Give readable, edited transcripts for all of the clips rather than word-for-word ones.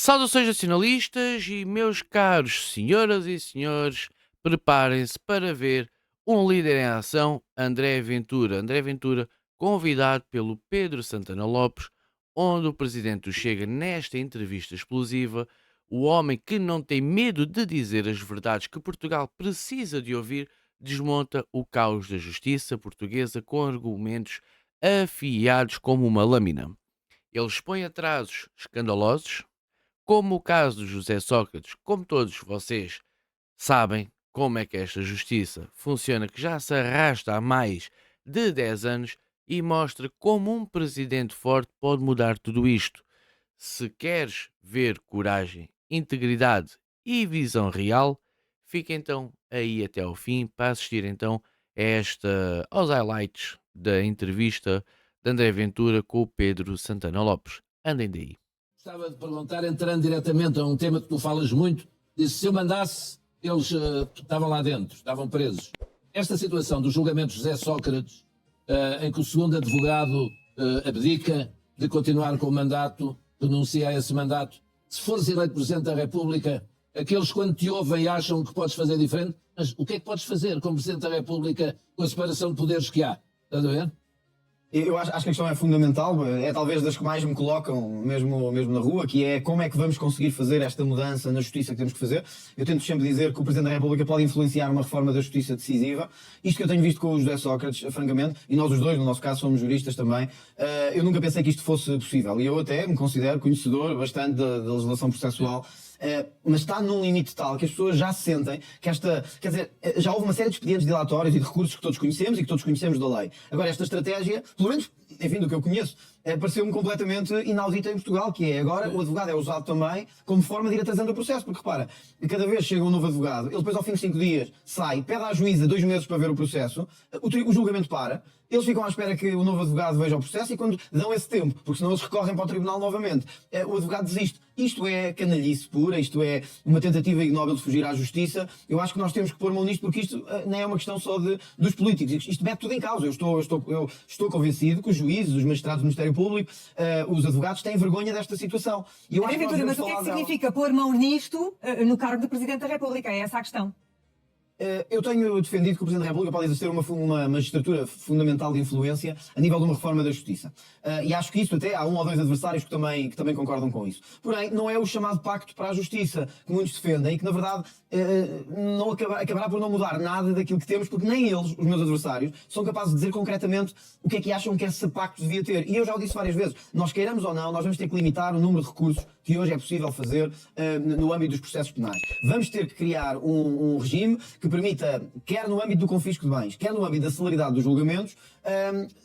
Saudações nacionalistas e meus caros senhoras e senhores, preparem-se para ver um líder em ação, André Ventura. André Ventura, convidado pelo Pedro Santana Lopes, onde o presidente do Chega, nesta entrevista explosiva, o homem que não tem medo de dizer as verdades que Portugal precisa de ouvir, desmonta o caos da justiça portuguesa com argumentos afiados como uma lâmina. Ele expõe atrasos escandalosos, como o caso do José Sócrates. Como todos vocês sabem como é que esta justiça funciona, que já se arrasta há mais de 10 anos, e mostra como um presidente forte pode mudar tudo isto. Se queres ver coragem, integridade e visão real, fica então aí até ao fim para assistir então aos highlights da entrevista de André Ventura com o Pedro Santana Lopes. Andem daí. Gostava de perguntar, entrando diretamente a um tema que tu falas muito, disse, se eu mandasse, eles estavam lá dentro, estavam presos. Esta situação do julgamento de José Sócrates, em que o segundo advogado abdica de continuar com o mandato, renuncia a esse mandato, se fores eleito Presidente da República, aqueles quando te ouvem acham que podes fazer diferente, mas o que é que podes fazer como Presidente da República com a separação de poderes que há? Estás a ver? Eu acho que a questão é fundamental, é talvez das que mais me colocam, mesmo na rua, que é como é que vamos conseguir fazer esta mudança na justiça que temos que fazer. Eu tento sempre dizer que o Presidente da República pode influenciar uma reforma da justiça decisiva. Isto que eu tenho visto com o José Sócrates, francamente, e nós os dois, no nosso caso, somos juristas também, eu nunca pensei que isto fosse possível. E eu até me considero conhecedor bastante da legislação processual. Mas está num limite tal que as pessoas já sentem que quer dizer, já houve uma série de expedientes dilatórios e de recursos que todos conhecemos e que todos conhecemos da lei. Agora, esta estratégia, pelo menos, enfim, do que eu conheço, pareceu-me completamente inaudita em Portugal, que é agora o advogado é usado também como forma de ir atrasando o processo, porque repara, cada vez chega um novo advogado, ele depois ao fim de 5 dias sai, pede à juíza 2 meses para ver o processo, o julgamento para, eles ficam à espera que o novo advogado veja o processo e quando dão esse tempo, porque senão eles recorrem para o tribunal novamente, o advogado desiste. Isto é canalhice pura, isto é uma tentativa ignóbil de fugir à justiça. Eu acho que nós temos que pôr mão nisto porque isto não é uma questão só dos políticos. Isto mete tudo em causa. Eu estou convencido que os juízes, os magistrados do Ministério Público, os advogados têm vergonha desta situação. E eu acho que Ventura, mas o que é que significa pôr mão nisto no cargo de Presidente da República? É essa a questão. Eu tenho defendido que o Presidente da República pode exercer uma magistratura fundamental de influência a nível de uma reforma da justiça. E acho que isso até há 1 ou 2 adversários que também concordam com isso. Porém, não é o chamado pacto para a justiça que muitos defendem e que, na verdade, não acabará por não mudar nada daquilo que temos, porque nem eles, os meus adversários, são capazes de dizer concretamente o que é que acham que esse pacto devia ter. E eu já o disse várias vezes, nós queiramos ou não, nós vamos ter que limitar o número de recursos que hoje é possível fazer no âmbito dos processos penais. Vamos ter que criar um regime que permita, quer no âmbito do confisco de bens, quer no âmbito da celeridade dos julgamentos,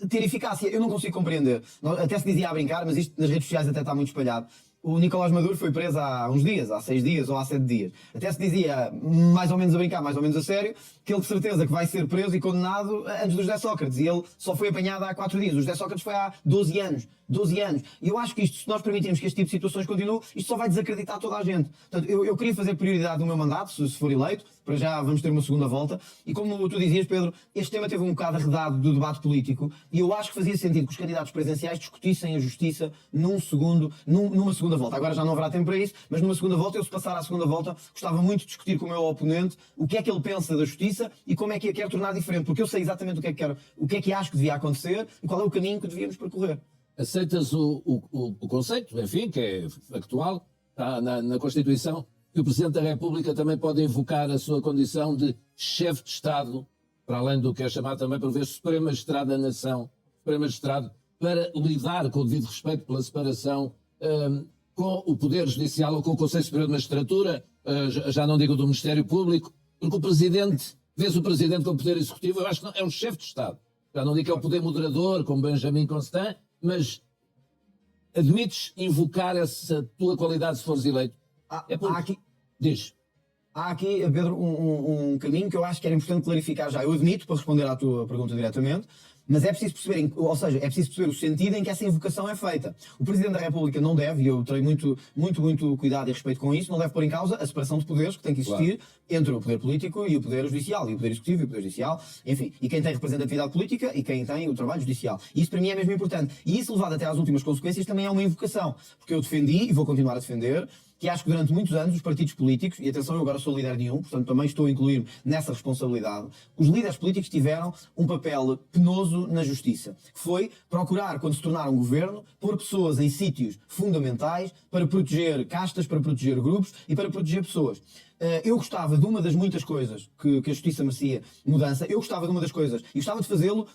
ter eficácia. Eu não consigo compreender. Até se dizia a brincar, mas isto nas redes sociais até está muito espalhado. O Nicolás Maduro foi preso há uns dias, há 6 dias ou há 7 dias. Até se dizia, mais ou menos a brincar, mais ou menos a sério, que ele de certeza que vai ser preso e condenado antes do José Sócrates. E ele só foi apanhado há 4 dias. O José Sócrates foi há 12 anos. 12 anos. E eu acho que isto, se nós permitirmos que este tipo de situações continue, isto só vai desacreditar toda a gente. Portanto, eu queria fazer prioridade no meu mandato, se for eleito, para já vamos ter uma segunda volta. E como tu dizias, Pedro, este tema teve um bocado arredado do debate político e eu acho que fazia sentido que os candidatos presidenciais discutissem a justiça numa segunda volta. Agora já não haverá tempo para isso, mas numa segunda volta, eu se passar à segunda volta, gostava muito de discutir com o meu oponente o que é que ele pensa da justiça e como é que a quer tornar diferente, porque eu sei exatamente o que é que quero, o que é que acho que devia acontecer e qual é o caminho que devíamos percorrer. Aceitas o conceito, enfim, que é factual, está na Constituição, que o Presidente da República também pode invocar a sua condição de chefe de Estado, para além do que é chamado também por vezes Supremo Magistrado da Nação, Supremo Magistrado, para lidar com o devido respeito pela separação com o Poder Judicial ou com o Conselho Superior de Magistratura, já não digo do Ministério Público, porque o Presidente, vês o Presidente como Poder Executivo, eu acho que não, é um chefe de Estado. Já não digo que é o Poder Moderador, como Benjamin Constant, mas admites invocar essa tua qualidade se fores eleito? Diz. Há aqui, Pedro, um caminho que eu acho que era importante clarificar já. Eu admito, para responder à tua pergunta diretamente, mas é preciso perceber, ou seja, é preciso perceber o sentido em que essa invocação é feita. O Presidente da República não deve, e eu terei muito cuidado e respeito com isso, não deve pôr em causa a separação de poderes que tem que existir entre o poder político e o poder judicial, e o poder executivo e o poder judicial, enfim, e quem tem representatividade política e quem tem o trabalho judicial. E isso para mim é mesmo importante. E isso levado até às últimas consequências também é uma invocação, porque eu defendi e vou continuar a defender que acho que durante muitos anos os partidos políticos, e atenção, eu agora sou líder de um, portanto também estou a incluir-me nessa responsabilidade, os líderes políticos tiveram um papel penoso na justiça, que foi procurar, quando se tornaram um governo, pôr pessoas em sítios fundamentais para proteger castas, para proteger grupos e para proteger pessoas. Eu gostava de uma das muitas coisas que a justiça merecia mudança, eu gostava de uma das coisas, e gostava de fazê-lo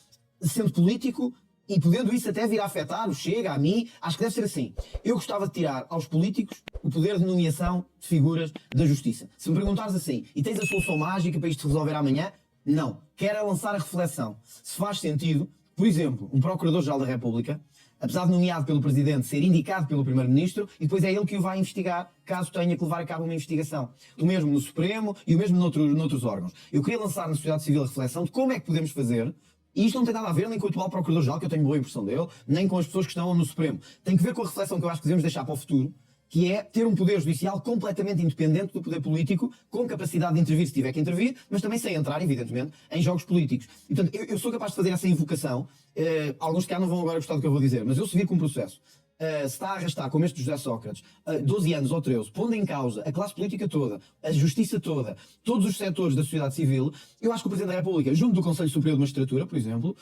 sendo político e podendo isso até vir a afetar o Chega, a mim, acho que deve ser assim. Eu gostava de tirar aos políticos o poder de nomeação de figuras da justiça. Se me perguntares assim, e tens a solução mágica para isto resolver amanhã? Não. Quero é lançar a reflexão. Se faz sentido, por exemplo, um Procurador-Geral da República, apesar de nomeado pelo Presidente, ser indicado pelo Primeiro-Ministro, e depois é ele que o vai investigar, caso tenha que levar a cabo uma investigação. O mesmo no Supremo e o mesmo noutros órgãos. Eu queria lançar na sociedade civil a reflexão de como é que podemos fazer. E isto não tem nada a ver nem com o atual Procurador-Geral, que eu tenho boa impressão dele, nem com as pessoas que estão no Supremo. Tem que ver com a reflexão que eu acho que devemos deixar para o futuro, que é ter um poder judicial completamente independente do poder político, com capacidade de intervir se tiver que intervir, mas também sem entrar, evidentemente, em jogos políticos. E, portanto, eu sou capaz de fazer essa invocação. Alguns que não vão agora gostar do que eu vou dizer, mas eu se vir com um processo se está a arrastar, como este de José Sócrates, 12 anos ou 13, pondo em causa a classe política toda, a justiça toda, todos os setores da sociedade civil, eu acho que o Presidente da República, junto do Conselho Superior de Magistratura, por exemplo,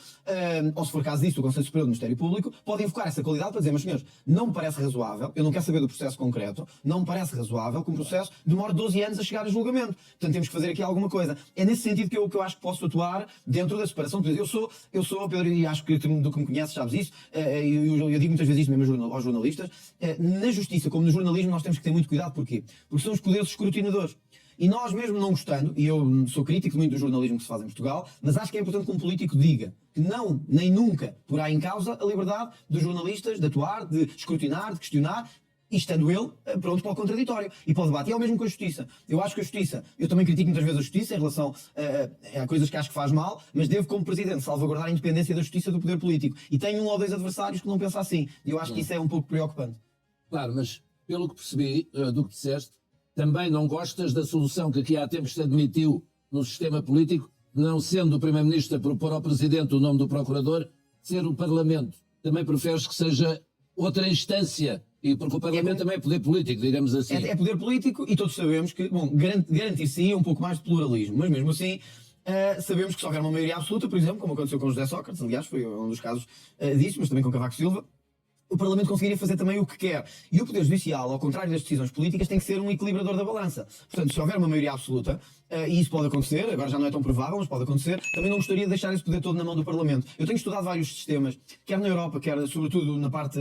ou se for caso disso, do Conselho Superior do Ministério Público, pode invocar essa qualidade para dizer, meus senhores, não me parece razoável, eu não quero saber do processo concreto, não me parece razoável que um processo demore 12 anos a chegar a julgamento. Portanto, temos que fazer aqui alguma coisa. É nesse sentido que eu acho que posso atuar dentro da separação de poderes. Eu sou, Pedro, e acho que do que me conheces sabes isso, eu digo muitas vezes isto mesmo aos jornalistas, na justiça como no jornalismo nós temos que ter muito cuidado. Porquê? Porque são os poderes escrutinadores. E nós mesmo não gostando, e eu sou crítico de muito do jornalismo que se faz em Portugal, mas acho que é importante que um político diga que não, nem nunca, porá em causa a liberdade dos jornalistas de atuar, de escrutinar, de questionar, e estando ele pronto para o contraditório e para o debate. E é o mesmo com a justiça. Eu acho que a justiça, eu também critico muitas vezes a justiça em relação a coisas que acho que faz mal, mas devo, como Presidente, salvaguardar a independência da justiça do poder político. E tenho um ou dois adversários que não pensam assim. E eu acho que isso é um pouco preocupante. Claro, mas pelo que percebi do que disseste, também não gostas da solução que aqui há tempos se admitiu no sistema político, não sendo o Primeiro-Ministro a propor ao Presidente o nome do Procurador, ser o Parlamento. Também preferes que seja outra instância, e porque o Parlamento também é poder político, digamos assim. É poder político e todos sabemos que, bom, garantir sim um pouco mais de pluralismo, mas mesmo assim sabemos que se houver uma maioria absoluta, por exemplo, como aconteceu com José Sócrates, aliás, foi um dos casos disso, mas também com Cavaco Silva, o Parlamento conseguiria fazer também o que quer. E o Poder Judicial, ao contrário das decisões políticas, tem que ser um equilibrador da balança. Portanto, se houver uma maioria absoluta, e isso pode acontecer, agora já não é tão provável, mas pode acontecer, também não gostaria de deixar esse poder todo na mão do Parlamento. Eu tenho estudado vários sistemas, quer na Europa, quer sobretudo na parte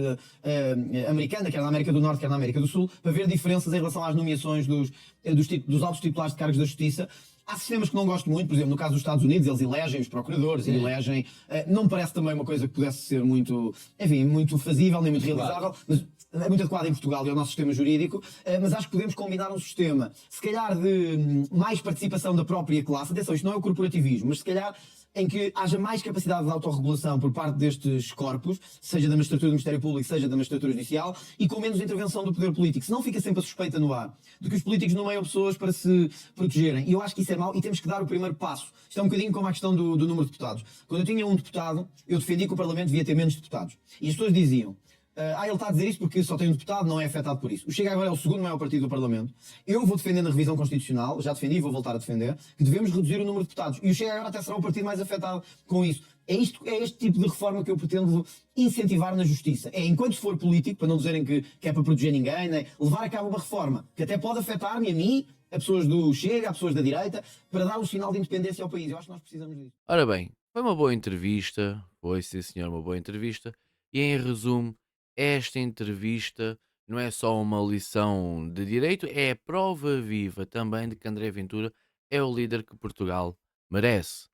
americana, quer na América do Norte, quer na América do Sul, para ver diferenças em relação às nomeações dos altos titulares de cargos da Justiça. Há sistemas que não gosto muito, por exemplo, no caso dos Estados Unidos, eles elegem os procuradores, elegem. Não me parece também uma coisa que pudesse ser muito, enfim, muito fazível, nem muito realizável, mas é muito adequado em Portugal e ao nosso sistema jurídico, mas acho que podemos combinar um sistema, se calhar de mais participação da própria classe. Atenção, isto não é o corporativismo, mas se calhar em que haja mais capacidade de autorregulação por parte destes corpos, seja da magistratura do Ministério Público, seja da magistratura judicial, e com menos intervenção do poder político. Senão fica sempre a suspeita no ar de que os políticos nomeiam pessoas para se protegerem. E eu acho que isso é mau e temos que dar o primeiro passo. Isto é um bocadinho como a questão do número de deputados. Quando eu tinha um deputado, eu defendi que o Parlamento devia ter menos deputados. E as pessoas diziam: ele está a dizer isso porque só tem um deputado, não é afetado por isso. O Chega agora é o segundo maior partido do Parlamento. Eu vou defender na revisão constitucional, já defendi e vou voltar a defender, que devemos reduzir o número de deputados. E o Chega agora até será o partido mais afetado com isso. É este tipo de reforma que eu pretendo incentivar na justiça. É, enquanto for político, para não dizerem que é para proteger ninguém, né, levar a cabo uma reforma que até pode afetar-me, a mim, a pessoas do Chega, a pessoas da direita, para dar um sinal de independência ao país. Eu acho que nós precisamos disso. Ora bem, foi uma boa entrevista, foi sim senhor, uma boa entrevista, e em resumo, esta entrevista não é só uma lição de direito, é a prova viva também de que André Ventura é o líder que Portugal merece,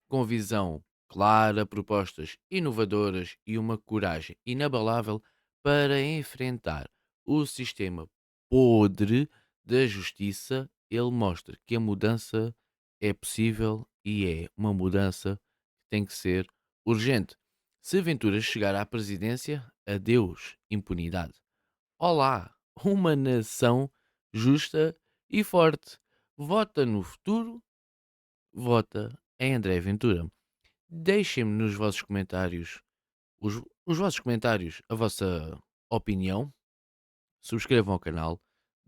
com visão clara, propostas inovadoras e uma coragem inabalável para enfrentar o sistema podre da justiça. Ele mostra que a mudança é possível e é uma mudança que tem que ser urgente. Se Ventura chegar à presidência, adeus impunidade. Olá, uma nação justa e forte. Vota no futuro, vota em André Ventura. Deixem-me nos vossos comentários, os vossos comentários, a vossa opinião. Subscrevam o canal,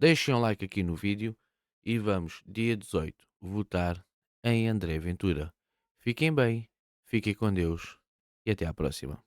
deixem um like aqui no vídeo e vamos, dia 18, votar em André Ventura. Fiquem bem, fiquem com Deus e até à próxima.